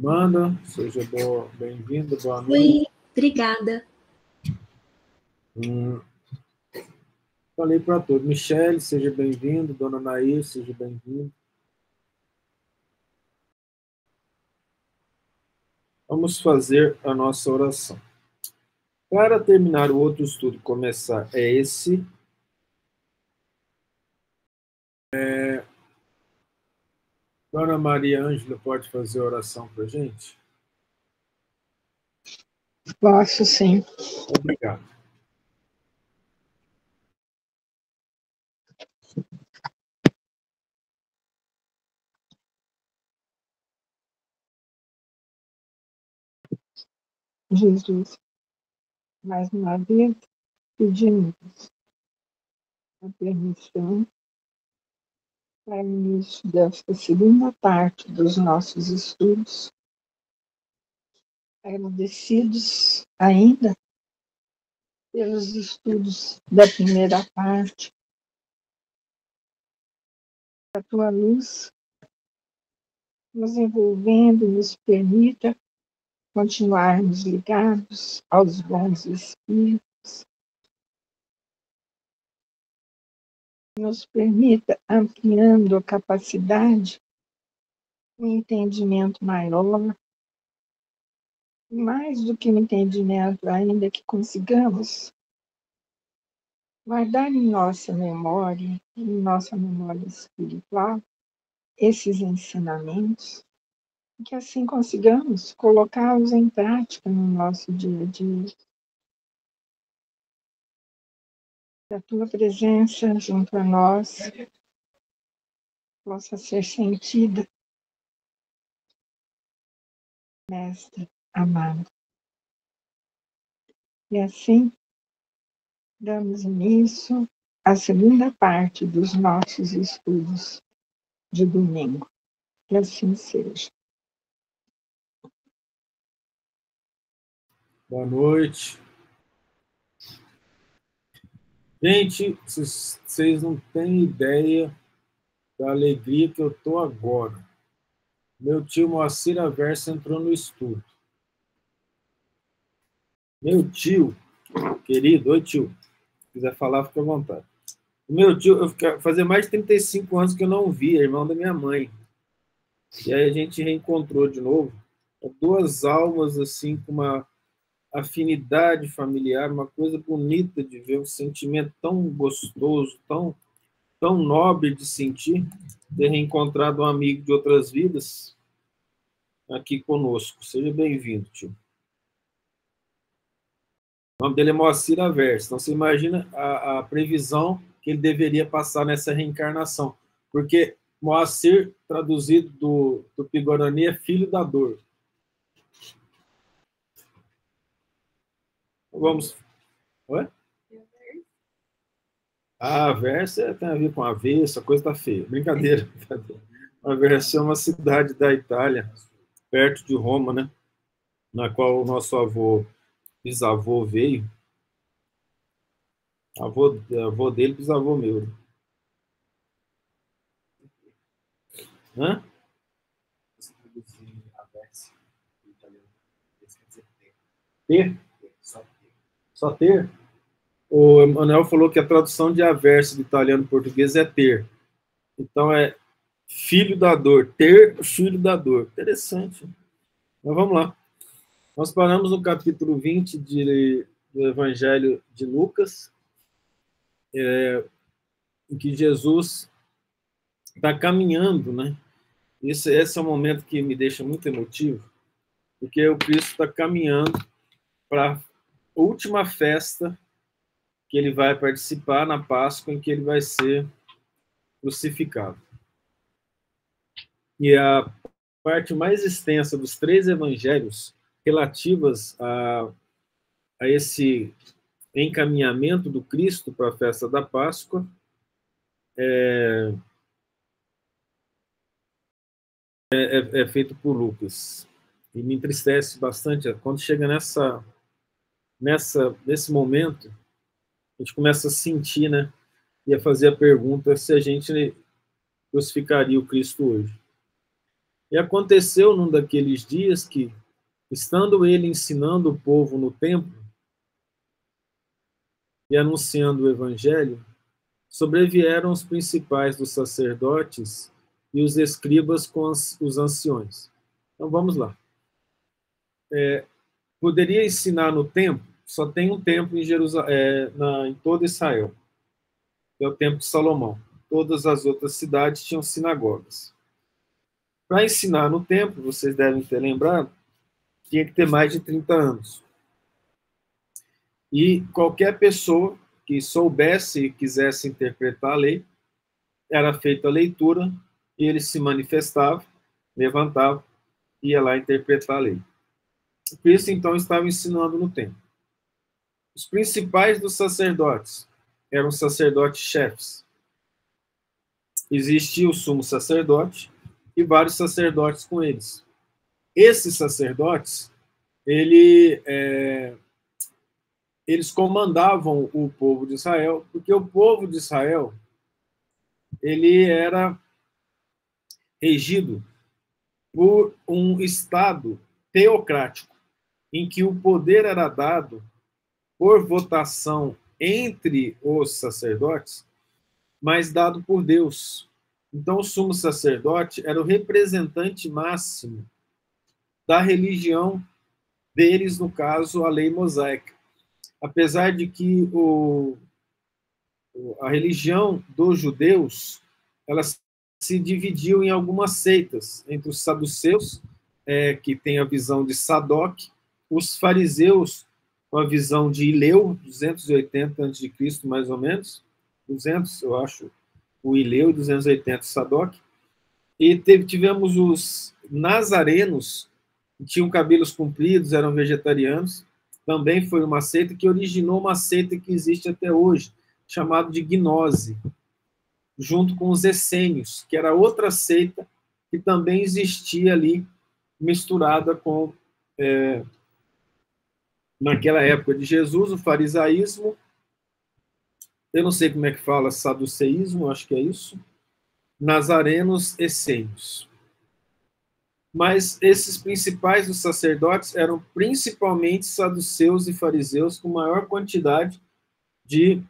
Amanda, seja bem-vinda, boa noite. Oi, obrigada. Falei para todos. Michele, seja bem-vindo. Dona Nair, seja bem-vindo. Vamos fazer a nossa oração. Para terminar o outro estudo, começar esse. Dona Maria Ângela, pode fazer a oração para a gente? Posso, sim. Obrigado. Jesus, mais uma vez, pedimos a permissão para o início desta segunda parte dos nossos estudos, agradecidos ainda pelos estudos da primeira parte, a tua luz nos envolvendo, nos permita continuarmos ligados aos bons espíritos, nos permita ampliando a capacidade, um entendimento maior, mais do que um entendimento, ainda que consigamos guardar em nossa memória espiritual, esses ensinamentos, e que assim consigamos colocá-los em prática no nosso dia a dia. Que a tua presença junto a nós possa ser sentida, Mestre amado. E assim, damos início à segunda parte dos nossos estudos de domingo. Que assim seja. Boa noite. Gente, vocês não têm ideia da alegria que eu estou agora. Meu tio Moacir Aversa entrou no estudo. Meu tio, querido, oi tio, se quiser falar, fica à vontade. Meu tio, fazia mais de 35 anos que eu não via, irmão da minha mãe. E aí a gente reencontrou de novo. Duas almas, assim, com uma afinidade familiar, uma coisa bonita de ver, um sentimento tão gostoso, tão nobre de sentir, ter reencontrado um amigo de outras vidas aqui conosco. Seja bem-vindo, tio. O nome dele é Moacir Aversa. Então, você imagina a previsão que ele deveria passar nessa reencarnação. Porque Moacir, traduzido do Tupi-Guarani, é filho da dor. Vamos... Oi? A Versa tem a ver com avesso, a coisa tá feia. Brincadeira. A Versa é uma cidade da Itália, perto de Roma, né? Na qual o nosso bisavô veio. Avô dele, bisavô meu. Hã? Ter? Só ter? O Emanuel falou que a tradução de averso do italiano para português é ter. Então é filho da dor. Ter, filho da dor. Interessante. Mas vamos lá. Nós paramos no capítulo 20 do Evangelho de Lucas, em que Jesus está caminhando, né? Esse é um momento que me deixa muito emotivo, porque o Cristo está caminhando para a última festa que ele vai participar na Páscoa, em que ele vai ser crucificado. E a parte mais extensa dos 3 evangelhos relativas a esse encaminhamento do Cristo para a festa da Páscoa é feito por Lucas. E me entristece bastante quando chega nesse momento, a gente começa a sentir, né, e a fazer a pergunta se a gente crucificaria o Cristo hoje. E aconteceu num daqueles dias que, estando ele ensinando o povo no templo e anunciando o evangelho, sobrevieram os principais dos sacerdotes e os escribas com os anciões. Então vamos lá. Poderia ensinar no templo? Só tem um templo em Jerusalém, em todo Israel. É o templo de Salomão. Todas as outras cidades tinham sinagogas. Para ensinar no templo, vocês devem ter lembrado, tinha que ter mais de 30 anos. E qualquer pessoa que soubesse e quisesse interpretar a lei, era feita a leitura e ele se manifestava, levantava e ia lá interpretar a lei. Por isso, então, estava ensinando no templo. Os principais dos sacerdotes eram sacerdotes chefes. Existia o sumo sacerdote e vários sacerdotes com eles. Esses sacerdotes, eles comandavam o povo de Israel, porque o povo de Israel ele era regido por um estado teocrático, em que o poder era dado por votação entre os sacerdotes, mas dado por Deus. Então, o sumo sacerdote era o representante máximo da religião deles, no caso, a lei mosaica. Apesar de que a religião dos judeus, ela se dividiu em algumas seitas, entre os saduceus, que tem a visão de Sadoc, os fariseus, com a visão de Hileu, 280 a.C., mais ou menos, 200, eu acho, o Hileu, 280 Sadoc, e tivemos os nazarenos, que tinham cabelos compridos, eram vegetarianos, também foi uma seita que originou uma seita que existe até hoje, chamada de Gnose, junto com os essênios, que era outra seita que também existia ali, misturada com, naquela época de Jesus, o farisaísmo, eu não sei como é que fala, saduceísmo, acho que é isso, nazarenos essênios. Mas esses principais dos sacerdotes eram principalmente saduceus e fariseus, com maior quantidade de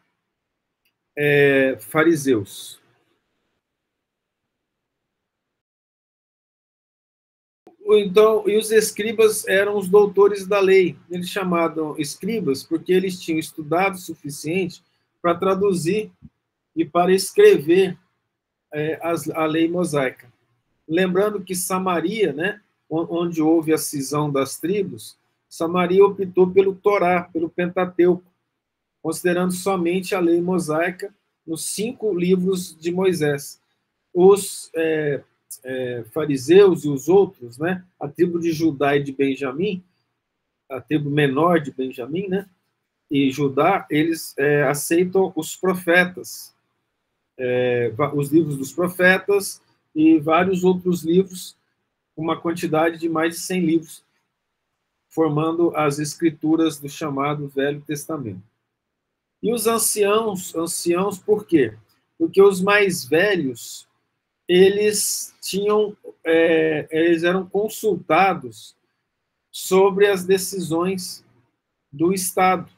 fariseus. Então, e os escribas eram os doutores da lei. Eles chamavam escribas porque eles tinham estudado o suficiente para traduzir e para escrever a lei mosaica. Lembrando que Samaria, né, onde houve a cisão das tribos, Samaria optou pelo Torá, pelo Pentateuco, considerando somente a lei mosaica nos 5 livros de Moisés. Os fariseus e os outros, né, a tribo de Judá e de Benjamim, a tribo menor de Benjamim, né, e Judá, eles aceitam os profetas, os livros dos profetas e vários outros livros, uma quantidade de mais de 100 livros, formando as escrituras do chamado Velho Testamento. E os anciãos por quê? Porque os mais velhos, eles eram consultados sobre as decisões do Estado.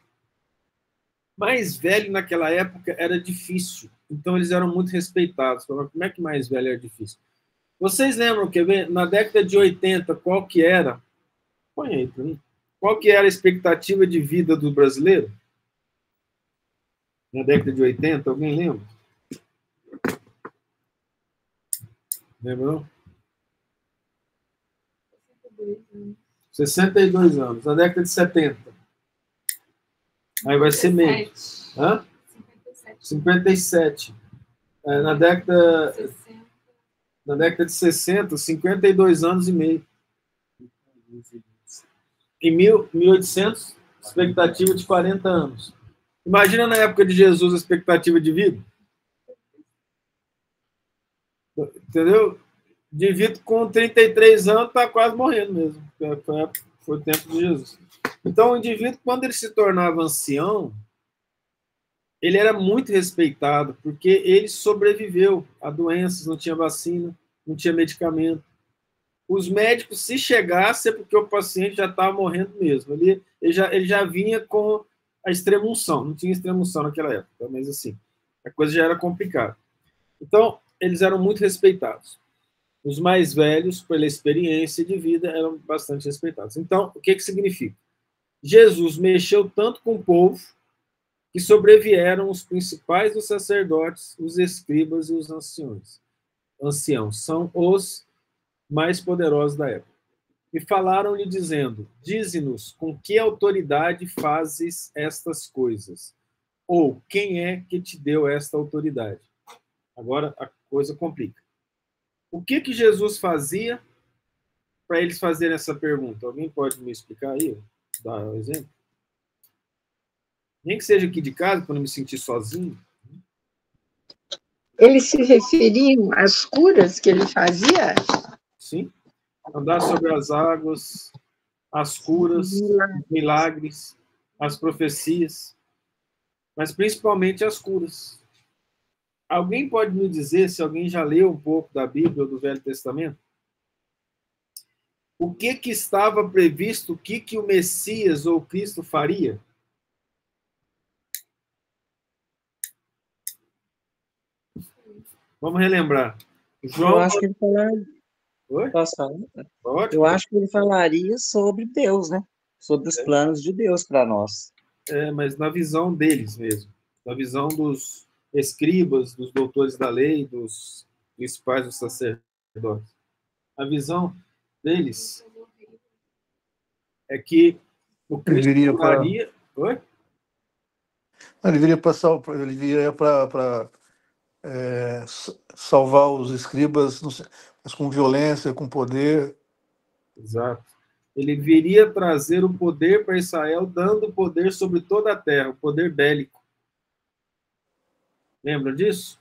Mais velho naquela época era difícil, então eles eram muito respeitados. Como é que mais velho era difícil? Vocês lembram, quer ver, na década de 80, qual que era? Põe aí para mim. Qual que era a expectativa de vida do brasileiro? Na década de 80, alguém lembra? Lembra, não? 62 anos. Na década de 70. Aí vai ser meio. Hã? 57. Na década de 60, 52 anos e meio. Em 1800, expectativa de 40 anos. Imagina na época de Jesus a expectativa de vida. Entendeu? Indivíduo com 33 anos está quase morrendo mesmo. Foi o tempo de Jesus. Então, o indivíduo, quando ele se tornava ancião, ele era muito respeitado, porque ele sobreviveu a doenças, não tinha vacina, não tinha medicamento. os médicos, se chegasse, é porque o paciente já estava morrendo mesmo. Ele já vinha com a extrema-unção. Não tinha extrema-unção naquela época, mas assim, a coisa já era complicada. Então, eles eram muito respeitados. Os mais velhos, pela experiência de vida, eram bastante respeitados. Então, o que significa? Jesus mexeu tanto com o povo que sobrevieram os principais dos sacerdotes, os escribas e os anciões. Anciãos são os mais poderosos da época. E falaram-lhe dizendo: dize-nos com que autoridade fazes estas coisas? Ou quem é que te deu esta autoridade? Agora a coisa complica. O que Jesus fazia para eles fazerem essa pergunta? Alguém pode me explicar aí? Dar um exemplo? Nem que seja aqui de casa, para não me sentir sozinho. Eles se referiam às curas que ele fazia? Sim. Andar sobre as águas, as curas, os milagres, as profecias, mas principalmente as curas. Alguém pode me dizer, se alguém já leu um pouco da Bíblia ou do Velho Testamento, o que estava previsto, o que o Messias ou Cristo faria? Vamos relembrar. Eu acho que ele falaria. Oi? Posso falar? Pode? Eu acho que ele falaria sobre Deus, né? Sobre os planos de Deus para nós. Mas na visão deles mesmo. Na visão dos escribas, dos doutores da lei, dos principais dos sacerdotes. A visão deles é que o Cristo falaria... Oi? Ele viria para salvar os escribas, mas com violência, com poder. Exato. Ele viria trazer o poder para Israel, dando poder sobre toda a terra, o poder bélico. Lembra disso?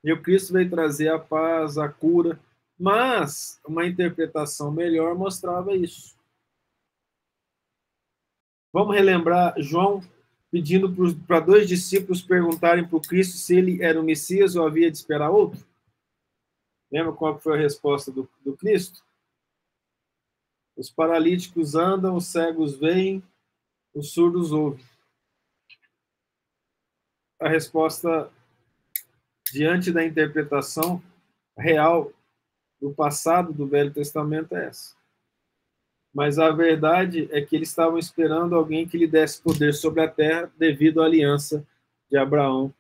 E o Cristo veio trazer a paz, a cura, mas uma interpretação melhor mostrava isso. Vamos relembrar João pedindo para dois discípulos perguntarem para o Cristo se ele era o Messias ou havia de esperar outro? Lembra qual foi a resposta do Cristo? Os paralíticos andam, os cegos veem, os surdos ouvem. A resposta, diante da interpretação real do passado do Velho Testamento, é essa. Mas a verdade é que eles estavam esperando alguém que lhe desse poder sobre a terra devido à aliança de Abraão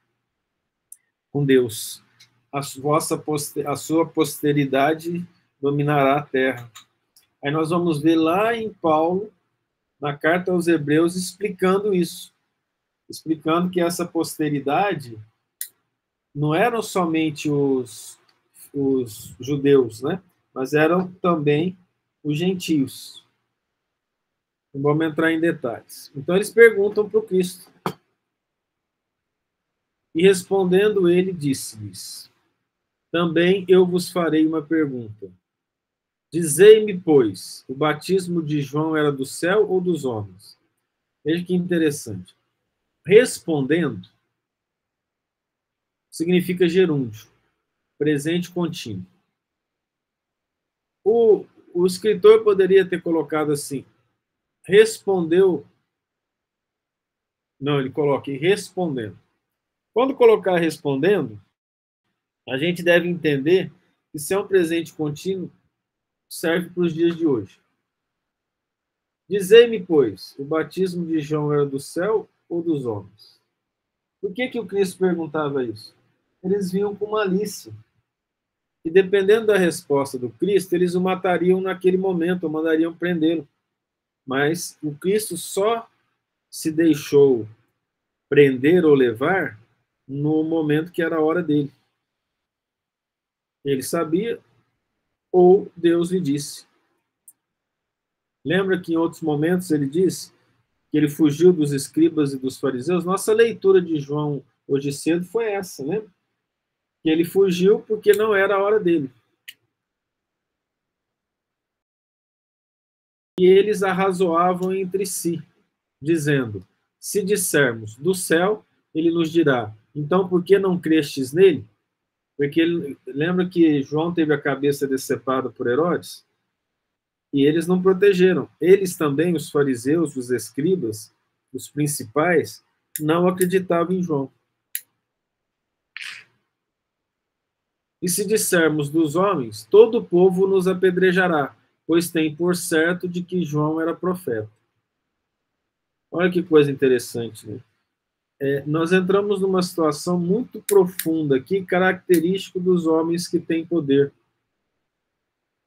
com Deus. A sua posteridade dominará a terra. Aí nós vamos ver lá em Paulo, na carta aos Hebreus, explicando isso. Explicando que essa posteridade não eram somente os judeus, né? Mas eram também os gentios. Não vamos entrar em detalhes. Então eles perguntam para o Cristo. E respondendo ele, disse-lhes: também eu vos farei uma pergunta. Dizei-me, pois, o batismo de João era do céu ou dos homens? Veja que interessante. Respondendo significa gerúndio, presente contínuo. O escritor poderia ter colocado assim: respondeu. Não, ele coloca respondendo. Quando colocar respondendo, a gente deve entender que se é um presente contínuo, serve para os dias de hoje. Dizei-me, pois, o batismo de João era do céu ou dos homens? Por que o Cristo perguntava isso? Eles vinham com malícia. E dependendo da resposta do Cristo, eles o matariam naquele momento, ou mandariam prendê-lo. Mas o Cristo só se deixou prender ou levar no momento que era a hora dele. Ele sabia, ou Deus lhe disse. Lembra que em outros momentos ele disse que ele fugiu dos escribas e dos fariseus? Nossa leitura de João hoje cedo foi essa, né? Que ele fugiu porque não era a hora dele. E eles arrazoavam entre si, dizendo: se dissermos do céu, ele nos dirá: então por que não crestes nele? Porque lembra que João teve a cabeça decepada por Herodes? E eles não protegeram. Eles também, os fariseus, os escribas, os principais, não acreditavam em João. E se dissermos dos homens, todo o povo nos apedrejará, pois tem por certo de que João era profeta. Olha que coisa interessante, né? Nós entramos numa situação muito profunda aqui, característico dos homens que têm poder.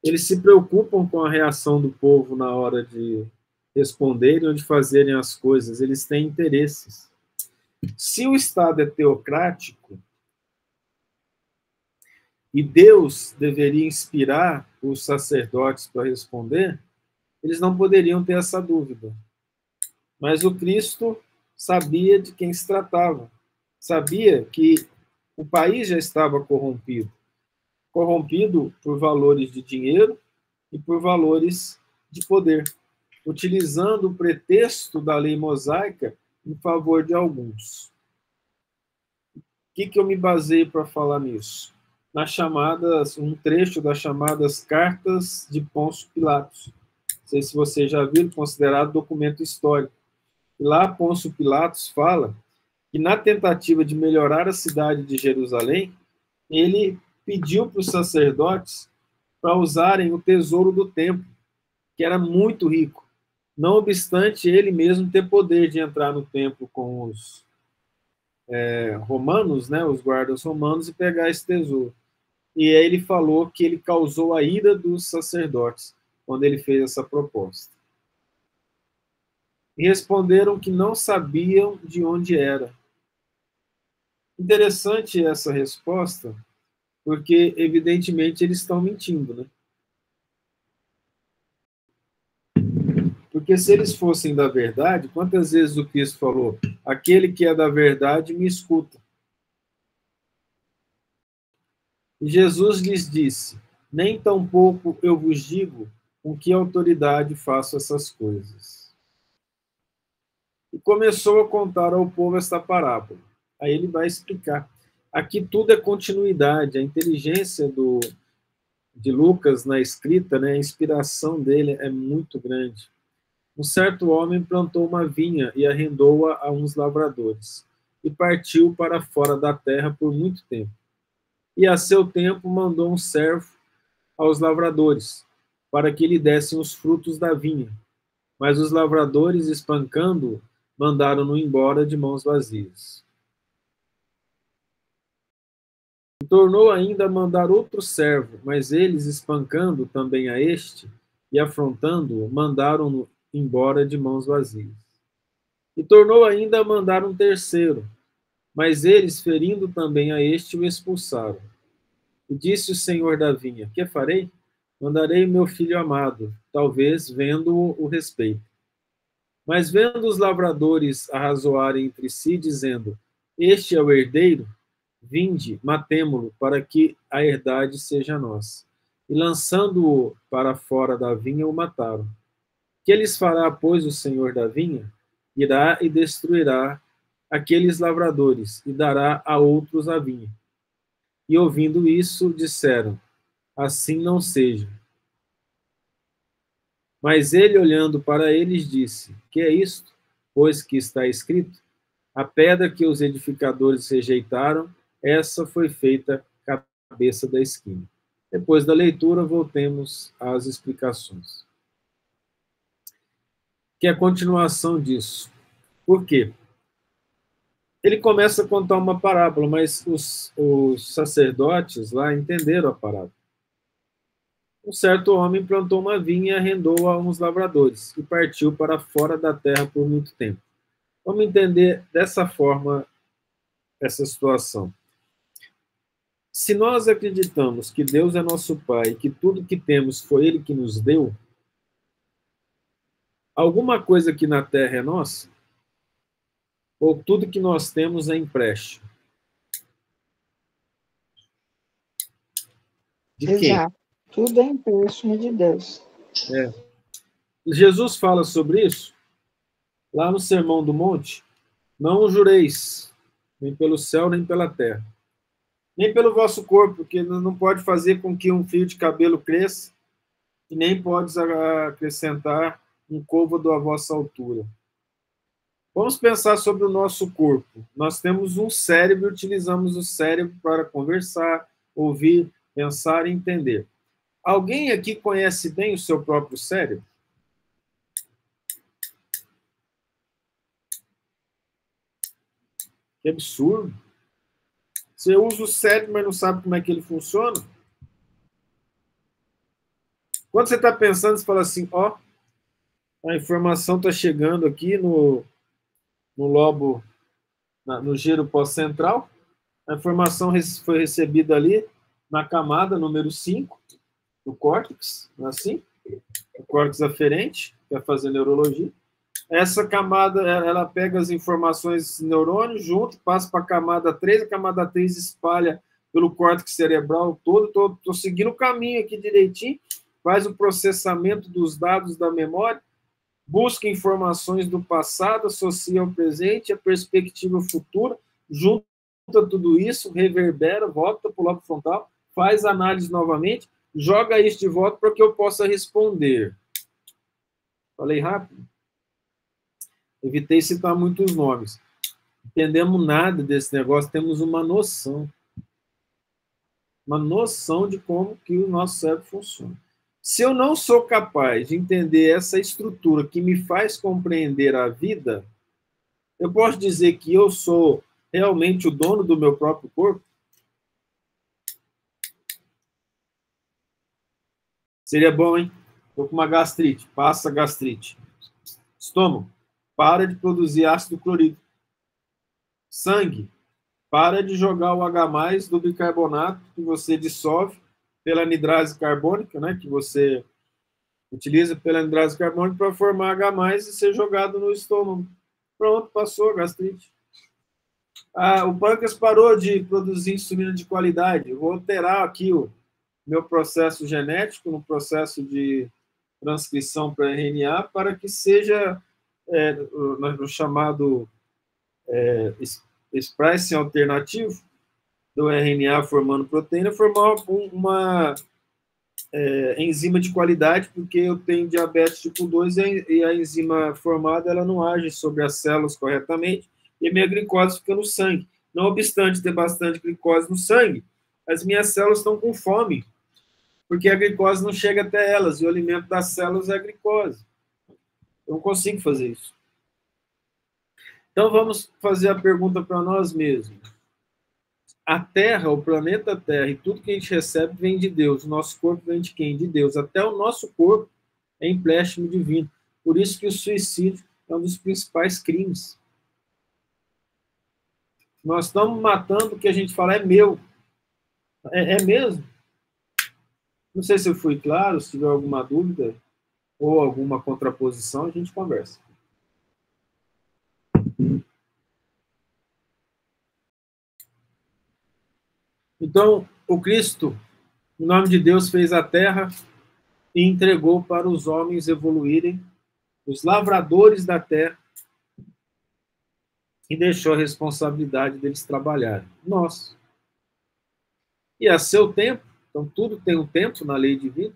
Eles se preocupam com a reação do povo na hora de responderem ou de fazerem as coisas. Eles têm interesses. Se o Estado é teocrático, e Deus deveria inspirar os sacerdotes para responder, eles não poderiam ter essa dúvida. Mas o Cristo sabia de quem se tratava. Sabia que o país já estava corrompido. Corrompido por valores de dinheiro e por valores de poder, utilizando o pretexto da lei mosaica em favor de alguns. O que eu me baseio para falar nisso? Um trecho das chamadas Cartas de Pôncio Pilatos. Não sei se vocês já viram, considerado documento histórico. E lá Pôncio Pilatos fala que na tentativa de melhorar a cidade de Jerusalém, ele pediu para os sacerdotes para usarem o tesouro do templo, que era muito rico, não obstante ele mesmo ter poder de entrar no templo com os romanos, né, os guardas romanos, e pegar esse tesouro. E aí ele falou que ele causou a ira dos sacerdotes quando ele fez essa proposta. E responderam que não sabiam de onde era. Interessante essa resposta, porque evidentemente eles estão mentindo, né? Porque se eles fossem da verdade, quantas vezes o Cristo falou: aquele que é da verdade me escuta. E Jesus lhes disse: nem tampouco eu vos digo com que autoridade faço essas coisas. E começou a contar ao povo esta parábola. Aí ele vai explicar. Aqui tudo é continuidade, a inteligência de Lucas na escrita, né, a inspiração dele é muito grande. Um certo homem plantou uma vinha e arrendou-a a uns lavradores, e partiu para fora da terra por muito tempo. E a seu tempo mandou um servo aos lavradores, para que lhe dessem os frutos da vinha. Mas os lavradores, espancando-o, mandaram-no embora de mãos vazias. E tornou ainda a mandar outro servo, mas eles, espancando também a este e afrontando-o, mandaram-no embora de mãos vazias. E tornou ainda a mandar um terceiro, mas eles, ferindo também a este, o expulsaram. E disse o senhor da vinha: que farei? Mandarei meu filho amado, talvez vendo-o o respeito. Mas vendo os lavradores arrazoarem entre si, dizendo: este é o herdeiro, vinde, matemo-lo, para que a herdade seja nossa. E lançando-o para fora da vinha, o mataram. Que lhes fará, pois, o senhor da vinha? Irá e destruirá aqueles lavradores, e dará a outros a vinha. E ouvindo isso, disseram: assim não seja. Mas ele, olhando para eles, disse: que é isto? Pois que está escrito: a pedra que os edificadores rejeitaram, essa foi feita cabeça da esquina. Depois da leitura, voltemos às explicações. Que é a continuação disso. Por quê? Ele começa a contar uma parábola, mas os sacerdotes lá entenderam a parábola. Um certo homem plantou uma vinha e arrendou a uns lavradores, e partiu para fora da terra por muito tempo. Vamos entender dessa forma essa situação. Se nós acreditamos que Deus é nosso Pai, que tudo que temos foi Ele que nos deu, alguma coisa aqui na terra é nossa? Ou tudo que nós temos é empréstimo? De quem? Exato. Tudo é empréstimo de Deus. Jesus fala sobre isso lá no Sermão do Monte. Não jureis, nem pelo céu, nem pela terra, nem pelo vosso corpo, porque não pode fazer com que um fio de cabelo cresça e nem podes acrescentar um côvado à vossa altura. Vamos pensar sobre o nosso corpo. Nós temos um cérebro e utilizamos o cérebro para conversar, ouvir, pensar e entender. Alguém aqui conhece bem o seu próprio cérebro? Que absurdo. Você usa o cérebro, mas não sabe como é que ele funciona? Quando você está pensando, você fala assim, ó, a informação está chegando aqui no lobo, no giro pós-central, a informação foi recebida ali na camada número 5 do córtex, não é assim? O córtex aferente, que vai fazer neurologia. Essa camada, ela pega as informações do neurônio junto, passa para a camada 3 espalha pelo córtex cerebral todo, estou seguindo o caminho aqui direitinho, faz o processamento dos dados da memória, busca informações do passado, associa ao presente, a perspectiva futura, junta tudo isso, reverbera, volta para o lobo frontal, faz análise novamente, joga isso de volta para que eu possa responder. Falei rápido? Evitei citar muitos nomes. Entendemos nada desse negócio, temos uma noção. Uma noção de como que o nosso cérebro funciona. Se eu não sou capaz de entender essa estrutura que me faz compreender a vida, eu posso dizer que eu sou realmente o dono do meu próprio corpo? Seria bom, hein? Estou com uma gastrite, passa gastrite. Estômago, para de produzir ácido clorídrico. Sangue, para de jogar o H+, do bicarbonato que você dissolve pela anidrase carbônica, né, que você utiliza pela anidrase carbônica para formar H+, e ser jogado no estômago. Pronto, passou a gastrite. O pâncreas parou de produzir insulina de qualidade. Eu vou alterar aqui o meu processo genético, no processo de transcrição para RNA, para que seja no chamado splicing alternativo do RNA formando proteína, formar uma enzima de qualidade, porque eu tenho diabetes tipo 2 e a enzima formada ela não age sobre as células corretamente e a minha glicose fica no sangue. Não obstante ter bastante glicose no sangue, as minhas células estão com fome, porque a glicose não chega até elas e o alimento das células é a glicose. Eu não consigo fazer isso. Então, vamos fazer a pergunta para nós mesmos. A Terra, o planeta Terra, e tudo que a gente recebe vem de Deus. O nosso corpo vem de quem? De Deus. Até o nosso corpo é empréstimo divino. Por isso que o suicídio é um dos principais crimes. Nós estamos matando o que a gente fala é meu. É mesmo? Não sei se eu fui claro, se tiver alguma dúvida ou alguma contraposição, a gente conversa. Então, o Cristo, em nome de Deus, fez a terra e entregou para os homens evoluírem, os lavradores da terra, e deixou a responsabilidade deles trabalharem. Nós. E a seu tempo, então tudo tem um tempo na lei divina,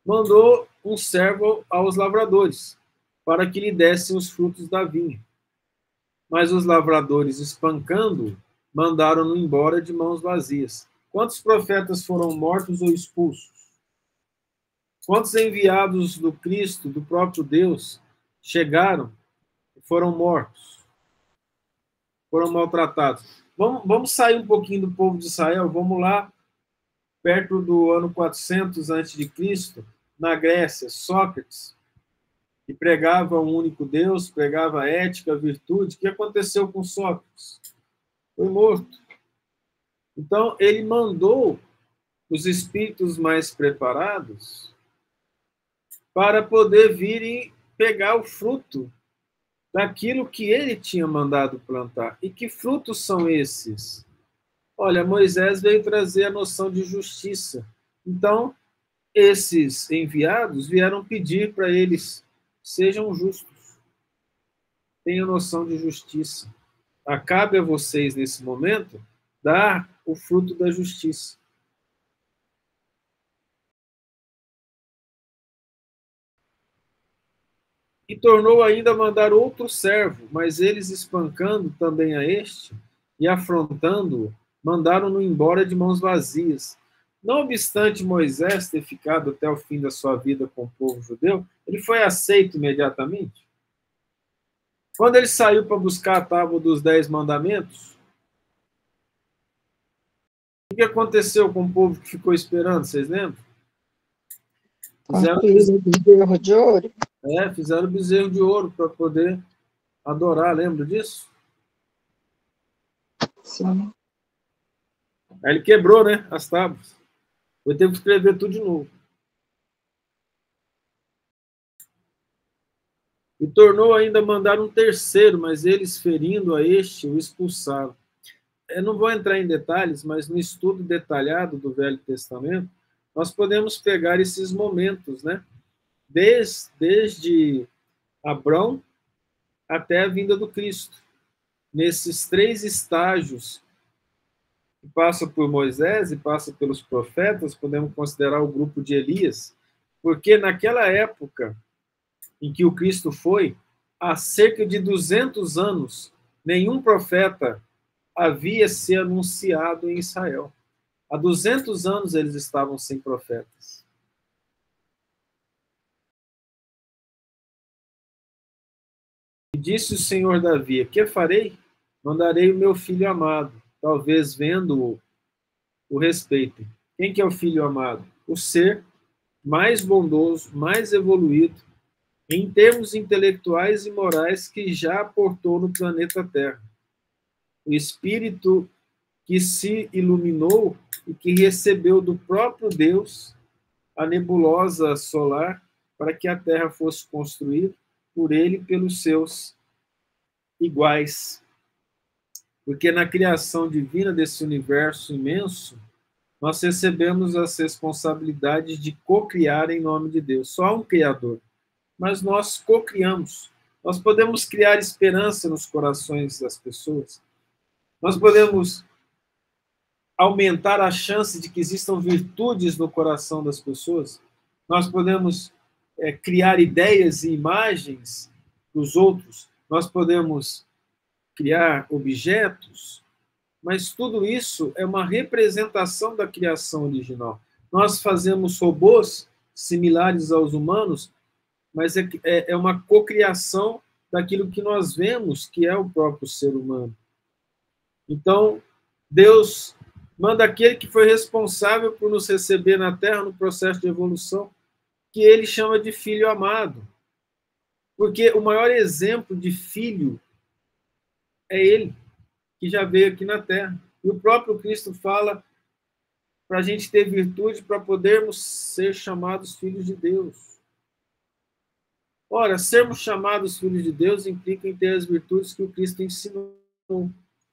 mandou um servo aos lavradores, para que lhe dessem os frutos da vinha. Mas os lavradores, espancando-o, mandaram-no embora de mãos vazias. Quantos profetas foram mortos ou expulsos? Quantos enviados do Cristo, do próprio Deus, chegaram e foram mortos? Foram maltratados. Vamos sair um pouquinho do povo de Israel, vamos lá, perto do ano 400 a.C., na Grécia, Sócrates, que pregava um único Deus, pregava ética, virtude. O que aconteceu com Sócrates? Foi morto. Então, ele mandou os espíritos mais preparados para poder virem pegar o fruto daquilo que ele tinha mandado plantar. E que frutos são esses? Olha, Moisés veio trazer a noção de justiça. Então, esses enviados vieram pedir para eles: sejam justos, tenham noção de justiça. Cabe a vocês, nesse momento, dar o fruto da justiça. E tornou ainda a mandar outro servo, mas eles, espancando também a este e afrontando-o, mandaram-no embora de mãos vazias. Não obstante Moisés ter ficado até o fim da sua vida com o povo judeu, ele foi aceito imediatamente. Quando ele saiu para buscar a tábua dos 10 mandamentos, o que aconteceu com o povo que ficou esperando? Vocês lembram? Construíram o bezerro de ouro. Fizeram bezerro de ouro para poder adorar, lembra disso? Sim. Aí ele quebrou, né, as tábuas. Eu teve que escrever tudo de novo. E tornou ainda a mandar um terceiro, mas eles, ferindo a este, o expulsaram. Eu não vou entrar em detalhes, mas no estudo detalhado do Velho Testamento, nós podemos pegar esses momentos, né? Desde Abrão até a vinda do Cristo. Nesses 3 estágios, que passa por Moisés e passa pelos profetas, podemos considerar o grupo de Elias, porque naquela época em que o Cristo foi, há cerca de 200 anos, nenhum profeta havia se anunciado em Israel. Há 200 anos eles estavam sem profetas. E disse o Senhor Davi: que farei? Mandarei o meu filho amado, talvez vendo-o, o respeitem. Quem que é o filho amado? O ser mais bondoso, mais evoluído, em termos intelectuais e morais, que já aportou no planeta Terra. O espírito que se iluminou e que recebeu do próprio Deus a nebulosa solar para que a Terra fosse construída por ele e pelos seus iguais. Porque na criação divina desse universo imenso, nós recebemos as responsabilidades de co-criar em nome de Deus. Só há um Criador, mas nós co-criamos. Nós podemos criar esperança nos corações das pessoas. Nós podemos aumentar a chance de que existam virtudes no coração das pessoas. Nós podemos criar ideias e imagens dos outros. Nós podemos criar objetos, mas tudo isso é uma representação da criação original. Nós fazemos robôs similares aos humanos, mas é uma cocriação daquilo que nós vemos, que é o próprio ser humano. Então, Deus manda aquele que foi responsável por nos receber na Terra no processo de evolução, que ele chama de filho amado. Porque o maior exemplo de filho é ele, que já veio aqui na Terra. E o próprio Cristo fala para a gente ter virtude para podermos ser chamados filhos de Deus. Ora, sermos chamados filhos de Deus implica em ter as virtudes que o Cristo ensinou.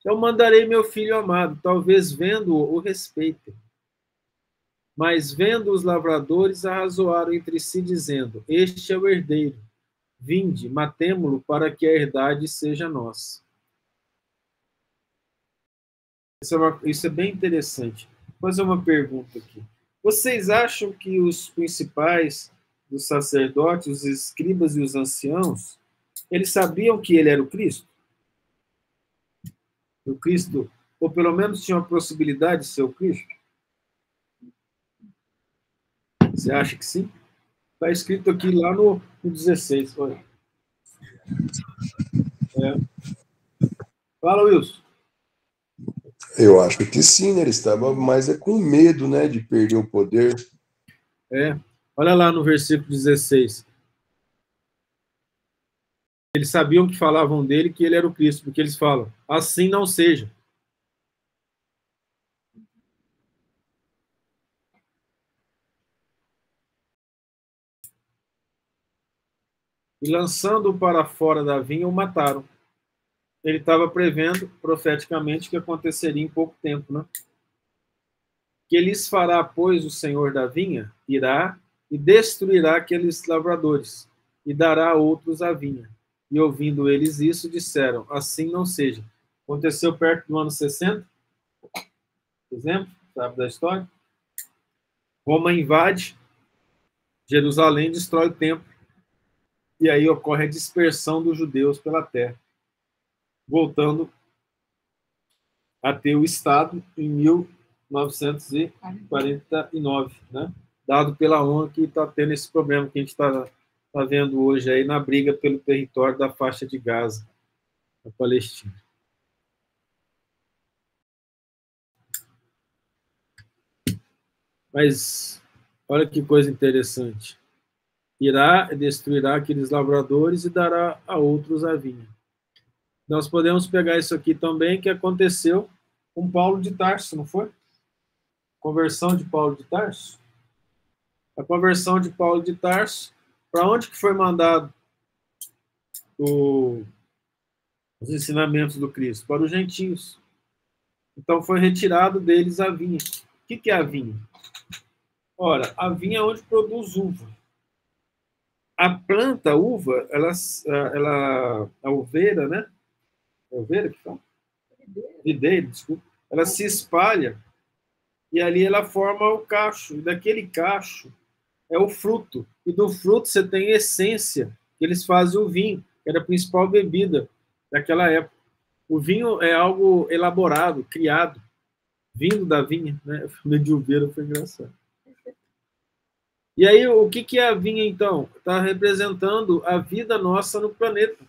Eu mandarei meu filho amado, talvez vendo-o, o respeitem. Mas vendo os lavradores, arrazoaram entre si, dizendo: este é o herdeiro. Vinde, matemo-lo para que a herdade seja nossa. Isso é bem interessante. Vou fazer uma pergunta aqui. Vocês acham que os principais dos sacerdotes, os escribas e os anciãos, eles sabiam que ele era o Cristo? O Cristo, ou pelo menos tinha a possibilidade de ser o Cristo? Você acha que sim? Está escrito aqui lá no 16. Olha. Fala, Wilson. Eu acho que sim, né? Ele estava mais com medo, né, de perder o poder. Olha lá no versículo 16. Eles sabiam que falavam dele, que ele era o Cristo, porque eles falam: assim não seja. E lançando-o para fora da vinha, o mataram. Ele estava prevendo profeticamente que aconteceria em pouco tempo, né? Que lhes fará, pois, o Senhor da vinha, irá e destruirá aqueles lavradores, e dará a outros a vinha. E ouvindo eles isso, disseram: assim não seja. Aconteceu perto do ano 60, por exemplo, sabe da história? Roma invade Jerusalém, destrói o templo. E aí ocorre a dispersão dos judeus pela terra, voltando a ter o Estado em 1949, né? Dado pela ONU que está tendo esse problema que a gente está vendo hoje aí na briga pelo território da faixa de Gaza, na Palestina. Mas olha que coisa interessante. Irá e destruirá aqueles lavradores e dará a outros a vinha. Nós podemos pegar isso aqui também, que aconteceu com Paulo de Tarso, não foi? Conversão de Paulo de Tarso. A conversão de Paulo de Tarso, para onde que foi mandado os ensinamentos do Cristo? Para os gentios. Então foi retirado deles a vinha. O que é a vinha? Ora, a vinha é onde produz uva. A planta, a uva, a uveira, né? É uveira que fala? Videira, desculpa. Ela se espalha e ali ela forma o cacho. E daquele cacho é o fruto. E do fruto você tem essência, que eles fazem o vinho, que era a principal bebida daquela época. O vinho é algo elaborado, criado, vindo da vinha, né? De uveira foi engraçado. E aí, o que é a vinha, então? Está representando a vida nossa no planeta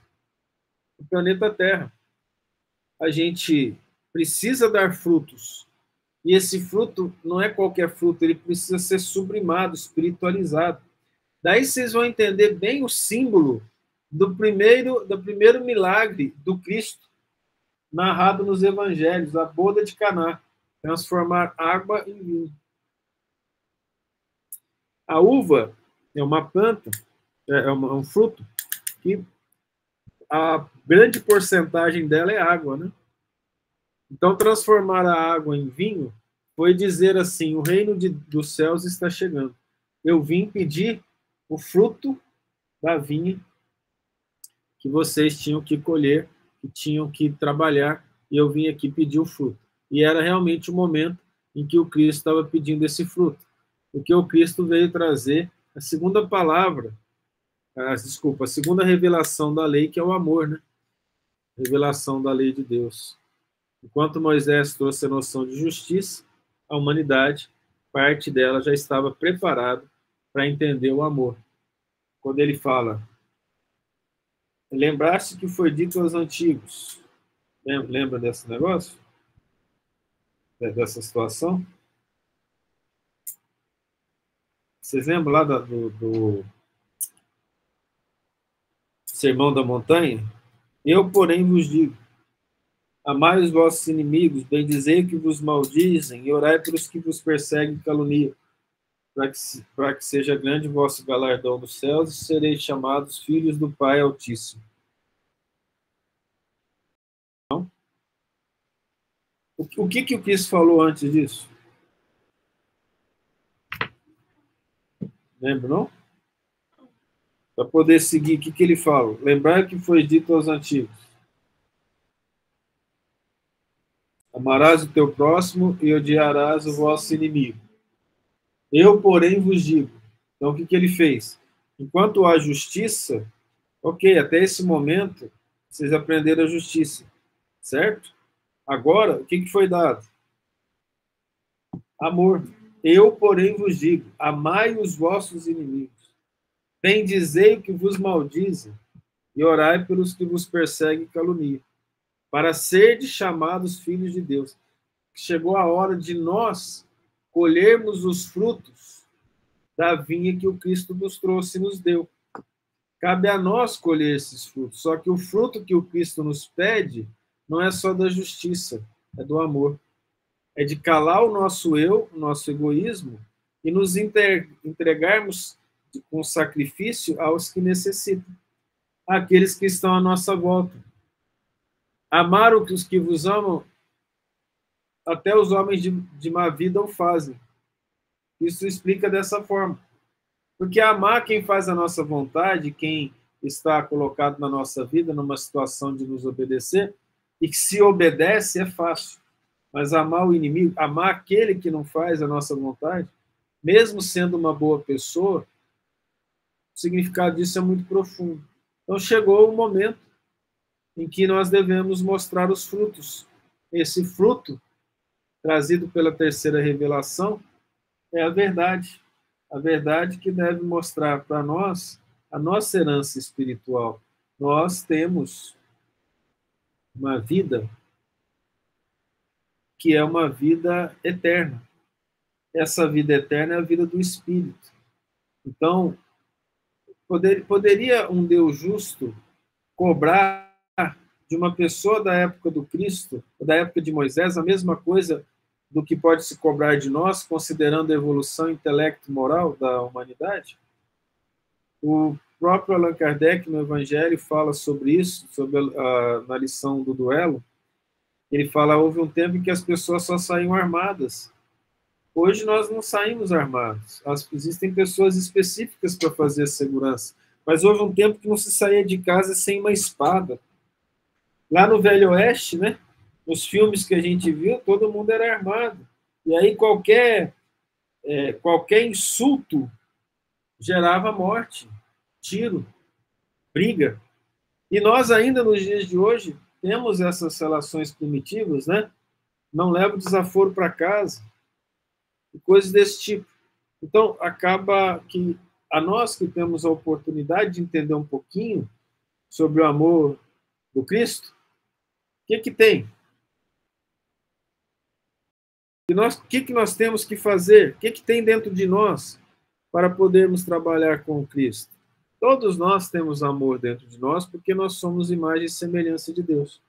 Terra. A gente precisa dar frutos. E esse fruto não é qualquer fruto, ele precisa ser sublimado, espiritualizado. Daí vocês vão entender bem o símbolo do primeiro milagre do Cristo, narrado nos evangelhos, a boda de Caná, transformar água em vinho. A uva é uma planta, é um fruto, que a grande porcentagem dela é água, né? Então, transformar a água em vinho foi dizer assim: o reino dos céus está chegando. Eu vim pedir o fruto da vinha que vocês tinham que colher, que tinham que trabalhar, e eu vim aqui pedir o fruto. E era realmente o momento em que o Cristo estava pedindo esse fruto. Porque o Cristo veio trazer a segunda palavra, a segunda revelação da lei, que é o amor, né? Revelação da lei de Deus. Enquanto Moisés trouxe a noção de justiça, a humanidade, parte dela já estava preparada para entender o amor. Quando ele fala, lembrar-se que foi dito aos antigos. Lembra desse negócio? Dessa situação? Vocês lembram lá do Sermão da Montanha? Eu, porém, vos digo, amai os vossos inimigos, bendizei que vos maldizem, e orai pelos que vos perseguem e caluniam, para que seja grande o vosso galardão nos céus, e sereis chamados filhos do Pai Altíssimo. Então, o que o Cristo falou antes disso? Lembra, não? Para poder seguir, o que ele fala? Lembrar que foi dito aos antigos. Amarás o teu próximo e odiarás o vosso inimigo. Eu, porém, vos digo. Então, o que ele fez? Enquanto há justiça, ok, até esse momento, vocês aprenderam a justiça, certo? Agora, o que foi dado? Amor. Eu, porém, vos digo, amai os vossos inimigos. Bendizei o que vos maldizem, e orai pelos que vos perseguem e caluniam, para serdes chamados filhos de Deus. Chegou a hora de nós colhermos os frutos da vinha que o Cristo nos trouxe e nos deu. Cabe a nós colher esses frutos, só que o fruto que o Cristo nos pede não é só da justiça, é do amor. É de calar o nosso eu, o nosso egoísmo, e nos entregarmos com sacrifício aos que necessitam, àqueles que estão à nossa volta. Amar os que vos amam, até os homens de má vida o fazem. Isso explica dessa forma. Porque amar quem faz a nossa vontade, quem está colocado na nossa vida numa situação de nos obedecer, e que se obedece é fácil. Mas amar o inimigo, amar aquele que não faz a nossa vontade, mesmo sendo uma boa pessoa, o significado disso é muito profundo. Então, chegou o momento em que nós devemos mostrar os frutos. Esse fruto, trazido pela terceira revelação, é a verdade. A verdade que deve mostrar para nós a nossa herança espiritual. Nós temos uma vida que é uma vida eterna. Essa vida eterna é a vida do Espírito. Então, poderia um Deus justo cobrar de uma pessoa da época do Cristo, da época de Moisés, a mesma coisa do que pode se cobrar de nós, considerando a evolução intelecto e moral da humanidade? O próprio Allan Kardec, no Evangelho, fala sobre isso, na lição do duelo. Ele fala, houve um tempo em que as pessoas só saíam armadas. Hoje nós não saímos armados. Existem pessoas específicas para fazer a segurança. Mas houve um tempo que não se saía de casa sem uma espada. Lá no Velho Oeste, né, nos filmes que a gente viu, todo mundo era armado. E aí qualquer insulto gerava morte, tiro, briga. E nós ainda, nos dias de hoje, temos essas relações primitivas, né? Não leva o desaforo para casa, e coisas desse tipo. Então, acaba que a nós que temos a oportunidade de entender um pouquinho sobre o amor do Cristo, o que tem? O que nós temos que fazer? O que tem dentro de nós para podermos trabalhar com o Cristo? Todos nós temos amor dentro de nós porque nós somos imagem e semelhança de Deus.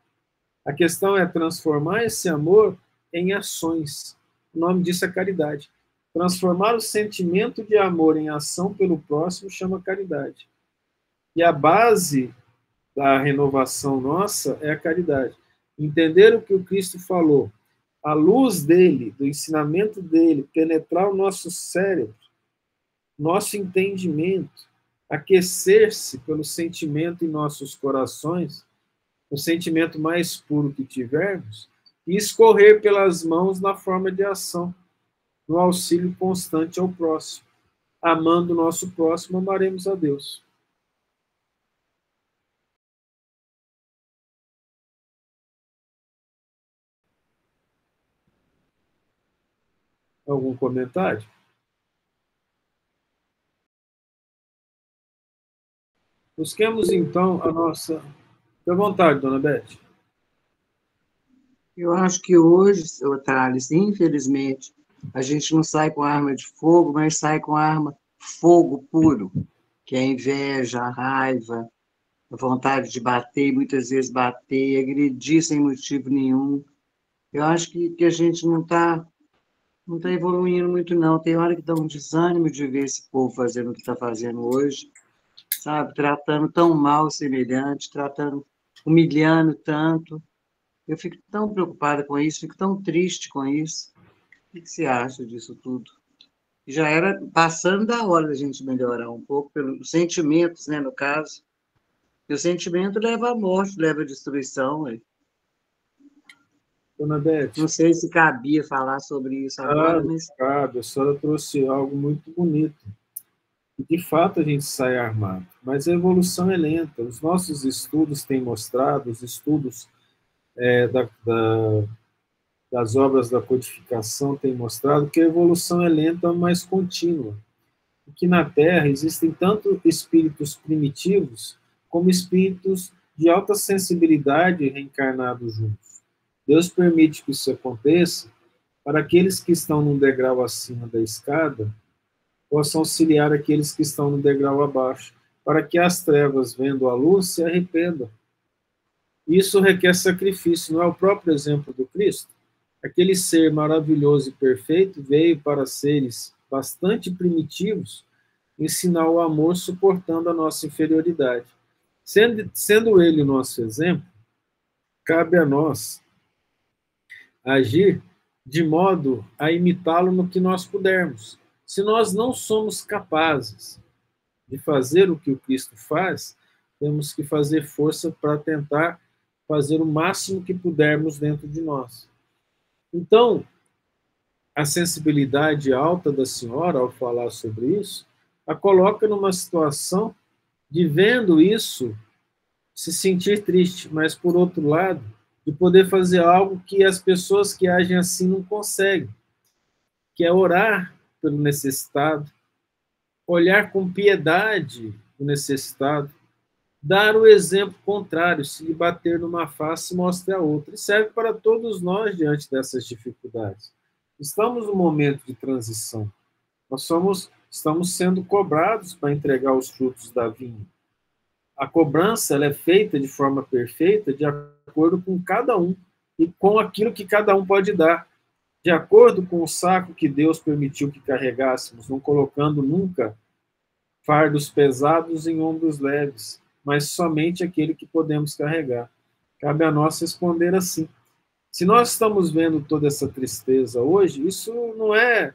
A questão é transformar esse amor em ações. O nome disso é caridade. Transformar o sentimento de amor em ação pelo próximo chama caridade. E a base da renovação nossa é a caridade. Entender o que o Cristo falou, a luz dele, do ensinamento dele, penetrar o nosso cérebro, nosso entendimento, aquecer-se pelo sentimento em nossos corações, o sentimento mais puro que tivermos, e escorrer pelas mãos na forma de ação, no auxílio constante ao próximo. Amando o nosso próximo, amaremos a Deus. Algum comentário? Busquemos, então, a nossa... Fique à vontade, dona Beth. Eu acho que hoje, seu Thales, infelizmente, a gente não sai com arma de fogo, mas sai com arma fogo puro, que é a inveja, a raiva, a vontade de bater, muitas vezes bater, agredir sem motivo nenhum. Eu acho que a gente não tá evoluindo muito, não. Tem hora que dá um desânimo de ver esse povo fazendo o que está fazendo hoje, sabe? Tratando tão mal o semelhante, humilhando tanto. Eu fico tão preocupada com isso, fico tão triste com isso. O que você acha disso tudo? Já era passando da hora da gente melhorar um pouco, pelos sentimentos, né, no caso. E o sentimento leva à morte, leva à destruição. Dona Beth. Não sei se cabia falar sobre isso agora, mas... Cabe. A senhora trouxe algo muito bonito. De fato, a gente sai armado, mas a evolução é lenta. Os nossos estudos têm mostrado, os estudos das obras da codificação têm mostrado que a evolução é lenta, mas contínua. E que na Terra existem tanto espíritos primitivos como espíritos de alta sensibilidade reencarnados juntos. Deus permite que isso aconteça para aqueles que estão num degrau acima da escada possam auxiliar aqueles que estão no degrau abaixo, para que as trevas, vendo a luz, se arrependam. Isso requer sacrifício, não é o próprio exemplo do Cristo? Aquele ser maravilhoso e perfeito veio para seres bastante primitivos ensinar o amor suportando a nossa inferioridade. Sendo ele o nosso exemplo, cabe a nós agir de modo a imitá-lo no que nós pudermos. Se nós não somos capazes de fazer o que o Cristo faz, temos que fazer força para tentar fazer o máximo que pudermos dentro de nós. Então, a sensibilidade alta da senhora, ao falar sobre isso, a coloca numa situação de, vendo isso, se sentir triste, mas, por outro lado, de poder fazer algo que as pessoas que agem assim não conseguem, que é orar pelo necessitado, olhar com piedade o necessitado, dar o exemplo contrário, se lhe bater numa face, mostre a outra. E serve para todos nós diante dessas dificuldades. Estamos num momento de transição. Estamos sendo cobrados para entregar os frutos da vinha. A cobrança ela é feita de forma perfeita, de acordo com cada um e com aquilo que cada um pode dar, de acordo com o saco que Deus permitiu que carregássemos, não colocando nunca fardos pesados em ombros leves, mas somente aquele que podemos carregar. Cabe a nós responder assim. Se nós estamos vendo toda essa tristeza hoje, isso não é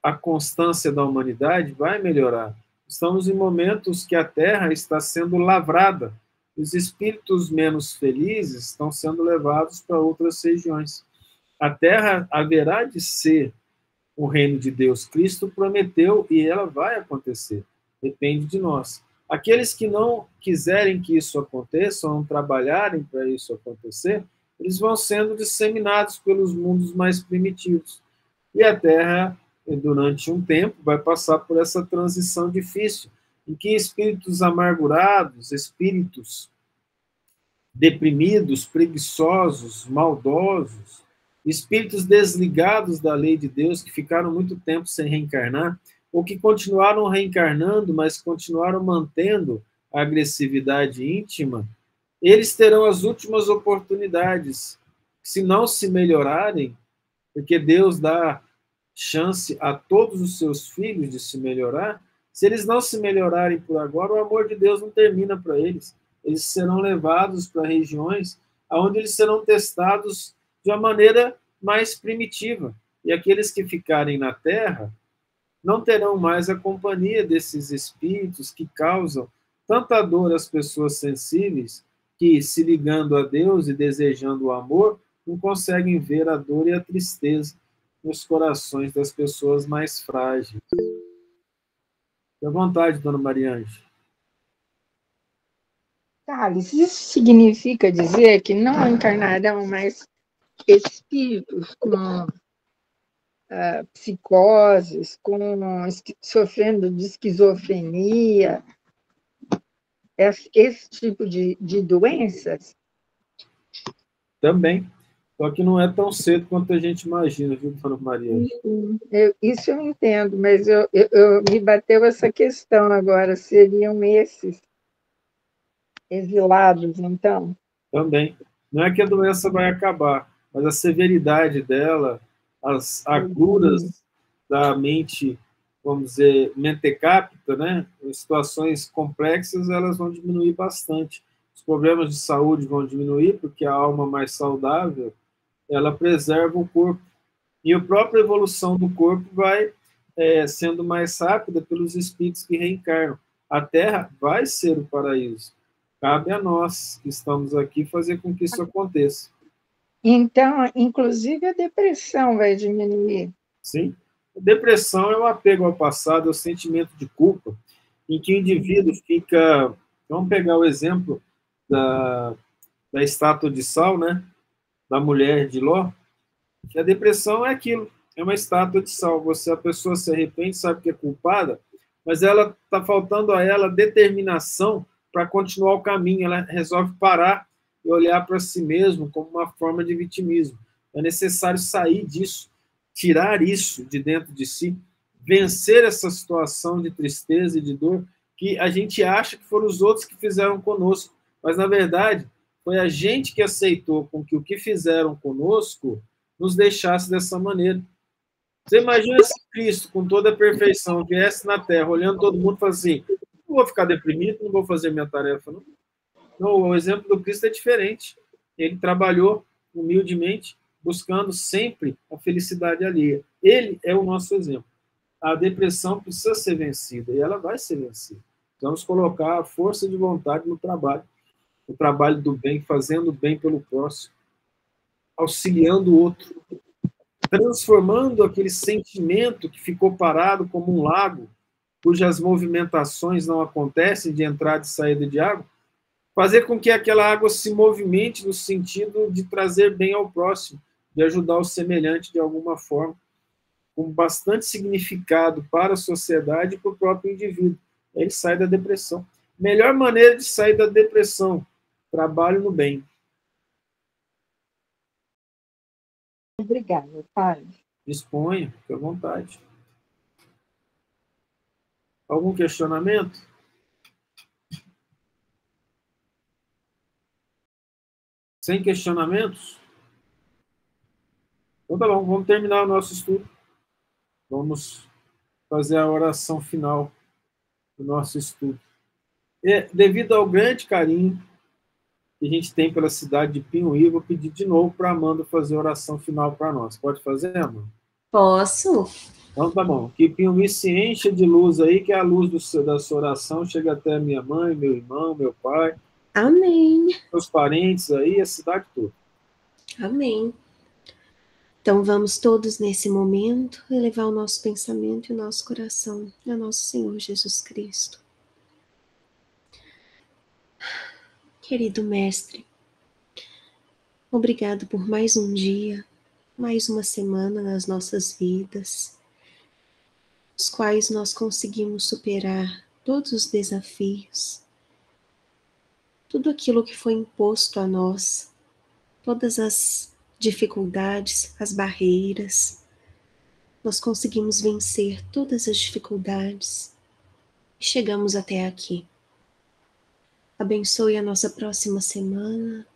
a constância da humanidade, vai melhorar. Estamos em momentos que a Terra está sendo lavrada. Os espíritos menos felizes estão sendo levados para outras regiões. A Terra haverá de ser o reino de Deus. Cristo prometeu e ela vai acontecer. Depende de nós. Aqueles que não quiserem que isso aconteça, ou não trabalharem para isso acontecer, eles vão sendo disseminados pelos mundos mais primitivos. E a Terra, durante um tempo, vai passar por essa transição difícil, em que espíritos amargurados, espíritos deprimidos, preguiçosos, maldosos, espíritos desligados da lei de Deus, que ficaram muito tempo sem reencarnar, ou que continuaram reencarnando, mas continuaram mantendo a agressividade íntima, eles terão as últimas oportunidades. Se não se melhorarem, porque Deus dá chance a todos os seus filhos de se melhorar, se eles não se melhorarem por agora, o amor de Deus não termina para eles. Eles serão levados para regiões onde eles serão testados de uma maneira mais primitiva. E aqueles que ficarem na Terra não terão mais a companhia desses espíritos que causam tanta dor às pessoas sensíveis que, se ligando a Deus e desejando o amor, não conseguem ver a dor e a tristeza nos corações das pessoas mais frágeis. Fique à vontade, dona Mariângela. Thales, isso significa dizer que não encarnarão mais espíritos com psicoses, sofrendo de esquizofrenia, esse tipo de doenças? Também. Só que não é tão cedo quanto a gente imagina, viu, dona Maria? Isso eu entendo, mas me bateu essa questão agora. Seriam esses exilados, então? Também. Não é que a doença vai acabar, mas a severidade dela, as agruras da mente, vamos dizer, mentecapta, né? Em situações complexas, elas vão diminuir bastante. Os problemas de saúde vão diminuir, porque a alma mais saudável, ela preserva o corpo. E a própria evolução do corpo vai sendo mais rápida pelos espíritos que reencarnam. A Terra vai ser o paraíso. Cabe a nós, que estamos aqui, fazer com que isso aconteça. Então, inclusive, a depressão vai diminuir. Sim. A depressão é o apego ao passado, é o sentimento de culpa, em que o indivíduo fica... Vamos pegar o exemplo da estátua de sal, né? Da mulher de Ló, que a depressão é aquilo, é uma estátua de sal. A pessoa se arrepende, sabe que é culpada, mas ela está faltando a ela determinação para continuar o caminho. Ela resolve parar e olhar para si mesmo como uma forma de vitimismo. É necessário sair disso, tirar isso de dentro de si, vencer essa situação de tristeza e de dor que a gente acha que foram os outros que fizeram conosco, mas, na verdade, foi a gente que aceitou com que o que fizeram conosco nos deixasse dessa maneira. Você imagina se Cristo, com toda a perfeição, viesse na Terra, olhando todo mundo e falasse assim, não vou ficar deprimido, não vou fazer minha tarefa, não. Não, o exemplo do Cristo é diferente. Ele trabalhou humildemente, buscando sempre a felicidade alheia. Ele é o nosso exemplo. A depressão precisa ser vencida, e ela vai ser vencida. Vamos colocar a força de vontade no trabalho do bem, fazendo o bem pelo próximo, auxiliando o outro, transformando aquele sentimento que ficou parado como um lago cujas movimentações não acontecem de entrada e saída de água, fazer com que aquela água se movimente no sentido de trazer bem ao próximo, de ajudar o semelhante de alguma forma, com bastante significado para a sociedade e para o próprio indivíduo. Ele sai da depressão. Melhor maneira de sair da depressão, trabalho no bem. Obrigada, Padre. Disponha, fique à vontade. Algum questionamento? Sem questionamentos? Então tá bom, vamos terminar o nosso estudo. Vamos fazer a oração final do nosso estudo. Devido ao grande carinho que a gente tem pela cidade de Pinhuí, vou pedir de novo para a Amanda fazer a oração final para nós. Pode fazer, Amanda? Posso? Então tá bom. Que Pinhuí se encha de luz aí, que a luz da sua oração chega até a minha mãe, meu irmão, meu pai. Amém. Meus parentes aí, a cidade toda. Amém. Então vamos todos nesse momento elevar o nosso pensamento e o nosso coração a nosso Senhor Jesus Cristo. Querido Mestre, obrigado por mais um dia, mais uma semana nas nossas vidas, os quais nós conseguimos superar todos os desafios, tudo aquilo que foi imposto a nós, todas as dificuldades, as barreiras. Nós conseguimos vencer todas as dificuldades e chegamos até aqui. Abençoe a nossa próxima semana,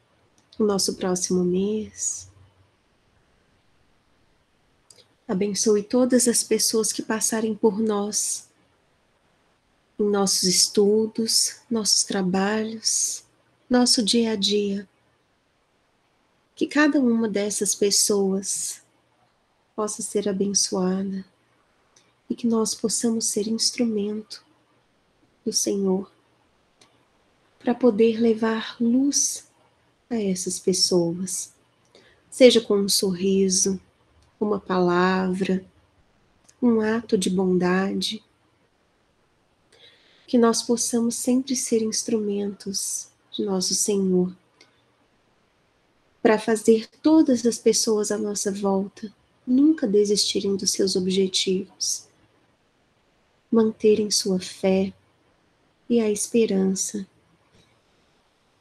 o nosso próximo mês. Abençoe todas as pessoas que passarem por nós, em nossos estudos, nossos trabalhos, nosso dia a dia. Que cada uma dessas pessoas possa ser abençoada e que nós possamos ser instrumento do Senhor para poder levar luz a essas pessoas, seja com um sorriso, uma palavra, um ato de bondade, que nós possamos sempre ser instrumentos de nosso Senhor para fazer todas as pessoas à nossa volta nunca desistirem dos seus objetivos, manterem sua fé e a esperança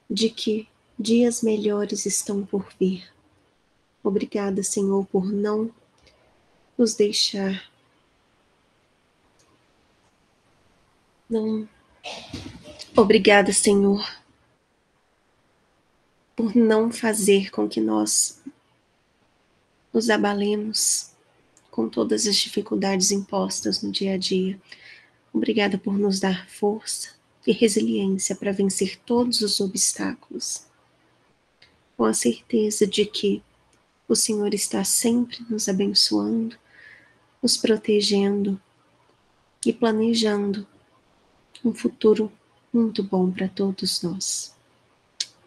de que dias melhores estão por vir. Obrigada, Senhor, por não nos deixar. Obrigada, Senhor, por não fazer com que nós nos abalemos com todas as dificuldades impostas no dia a dia. Obrigada por nos dar força e resiliência para vencer todos os obstáculos, com a certeza de que o Senhor está sempre nos abençoando, nos protegendo e planejando um futuro muito bom para todos nós.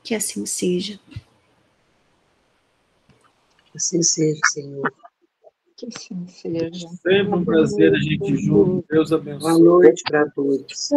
Que assim seja. Que assim seja, Senhor. Que assim seja. Sempre um prazer a gente junto. Deus abençoe. Boa noite para todos.